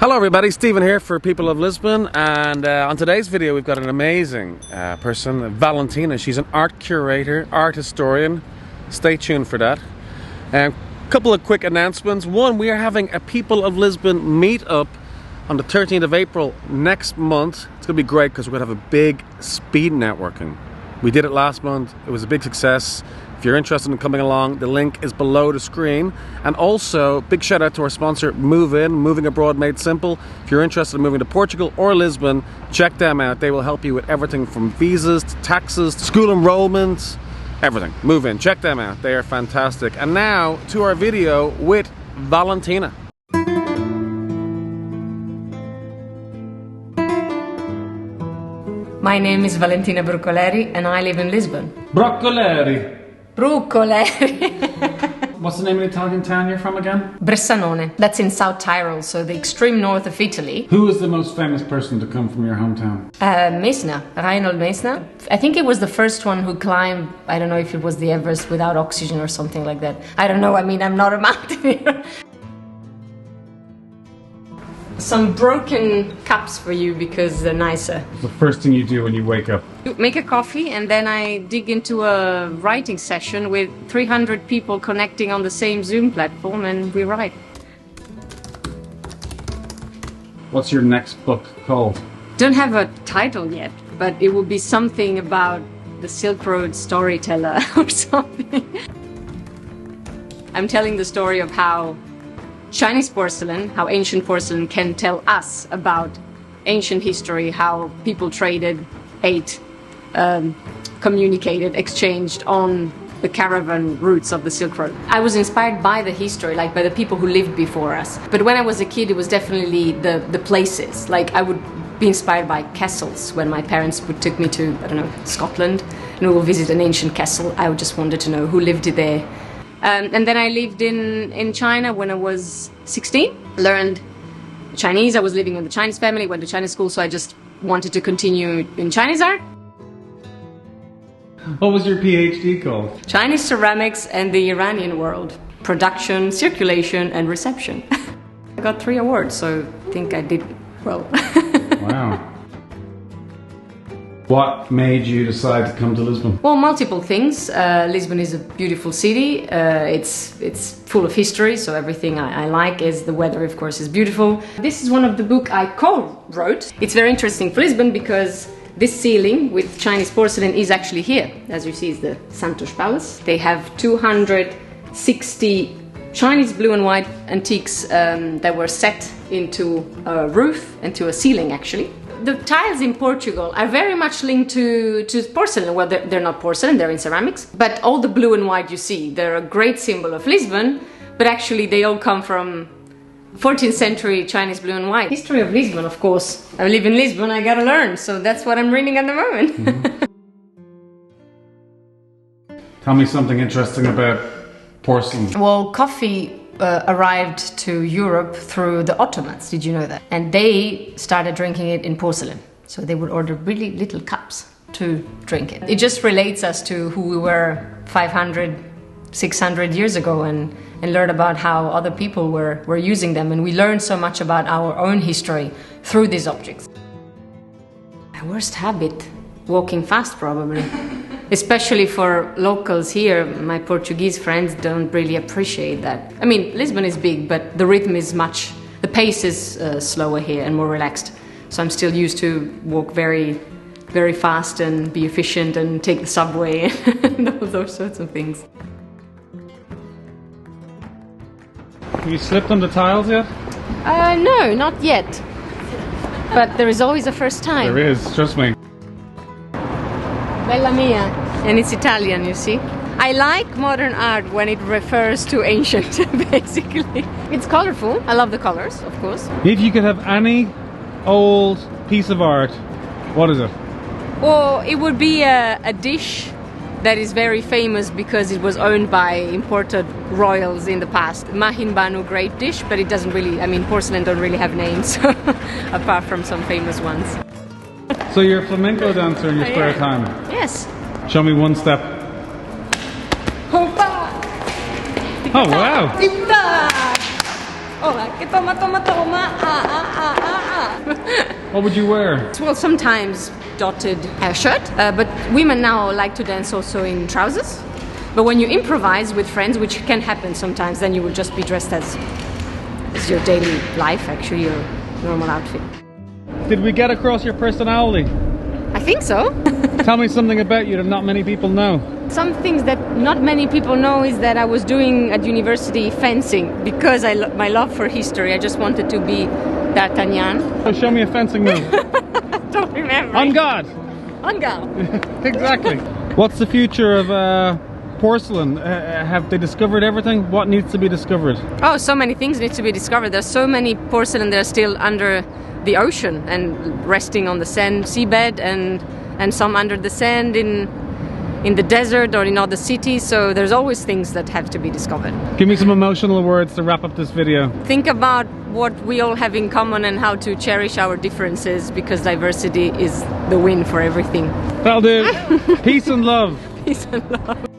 Hello everybody, Stephen here for People of Lisbon, and on today's video we've got an amazing person, Valentina. She's an art curator, art historian. Stay tuned for that. A couple of quick announcements. One, we are having a People of Lisbon meetup on the 13th of April next month. It's going to be great because we're going to have a big speed networking. We did it last month, it was a big success. If you're interested in coming along, the link is below the screen. And also, big shout out to our sponsor, Move In, Moving Abroad Made Simple. If you're interested in moving to Portugal or Lisbon, check them out. They will help you with everything from visas to taxes to school enrollment, everything. Move In, check them out. They are fantastic. And now to our video with Valentina. My name is Valentina Bruccoleri and I live in Lisbon. Bruccoleri. Bruccoleri. What's the name of the Italian town you're from again? Bressanone. That's in South Tyrol, so the extreme north of Italy. Who is the most famous person to come from your hometown? Mesna, Reinhold Mesna. I think it was the first one who climbed, I don't know if it was the Everest without oxygen or something like that. I don't know, I mean, I'm not a mountaineer. Some broken cups for you because they're nicer. The first thing you do when you wake up? Make a coffee and then I dig into a writing session with 300 people connecting on the same Zoom platform and we write. What's your next book called? Don't have a title yet, but it will be something about the Silk Road storyteller or something. I'm telling the story of how Chinese porcelain, how ancient porcelain can tell us about ancient history, how people traded, ate, communicated, exchanged on the caravan routes of the Silk Road. I was inspired by the history, like by the people who lived before us. But when I was a kid, it was definitely the places. Like I would be inspired by castles when my parents would take me to, I don't know, Scotland, and we would visit an ancient castle. I just wanted to know who lived there. And then I lived in China when I was 16, learned Chinese. I was living with a Chinese family, went to Chinese school, so I just wanted to continue in Chinese art. What was your PhD called? Chinese ceramics and the Iranian world. Production, circulation, and reception. I got 3 awards, so I think I did well. Wow. What made you decide to come to Lisbon? Well, multiple things. Lisbon is a beautiful city. It's full of history, so everything I like is the weather, of course, is beautiful. This is one of the books I co-wrote. It's very interesting for Lisbon because this ceiling with Chinese porcelain is actually here. As you see, it's the Santos Palace. They have 260 Chinese blue and white antiques that were set into a roof, into a ceiling actually. The tiles in Portugal are very much linked to porcelain. Well, they're not porcelain, they're in ceramics. But all the blue and white you see, they're a great symbol of Lisbon, but actually they all come from 14th century Chinese blue and white. History of Lisbon, of course. I live in Lisbon, I gotta learn, so that's what I'm reading at the moment. Mm-hmm. Tell me something interesting about porcelain. Well, coffee arrived to Europe through the Ottomans, did you know that? And they started drinking it in porcelain. So they would order really little cups to drink it. It just relates us to who we were 500, 600 years ago and learn about how other people were using them. And we learned so much about our own history through these objects. My worst habit? Walking fast, probably. Especially for locals here, my Portuguese friends don't really appreciate that. I mean, Lisbon is big, but the rhythm is the pace is slower here and more relaxed. So I'm still used to walk very, very fast and be efficient and take the subway and all those sorts of things. Have you slipped on the tiles yet? No, not yet. But there is always a first time. There is, trust me. Bella mia. And it's Italian, you see. I like modern art when it refers to ancient, basically. It's colorful. I love the colors, of course. If you could have any old piece of art, what is it? Well, it would be a dish that is very famous because it was owned by imported royals in the past. Mahin Banu, great dish, but it doesn't really, I mean, porcelain don't really have names, apart from some famous ones. So you're a flamenco dancer in your spare time? Yes. Show me one step. Opa! Oh, wow! Hola, que toma, toma, toma. What would you wear? Well, sometimes dotted shirt, but women now like to dance also in trousers. But when you improvise with friends, which can happen sometimes, then you would just be dressed as your daily life, actually, your normal outfit. Did we get across your personality? I think so. Tell me something about you that not many people know. Some things that not many people know is that I was doing at university fencing because my love for history. I just wanted to be D'Artagnan. So show me a fencing move. Don't remember. On guard. On guard. Exactly. What's the future of porcelain? Have they discovered everything? What needs to be discovered? Oh, so many things need to be discovered. There's so many porcelain that are still under the ocean and resting on the seabed, and some under the sand in the desert or in other cities. So there's always things that have to be discovered. Give me some emotional words to wrap up this video. Think about what we all have in common and how to cherish our differences, because diversity is the win for everything. That'll do. Peace and love. Peace and love.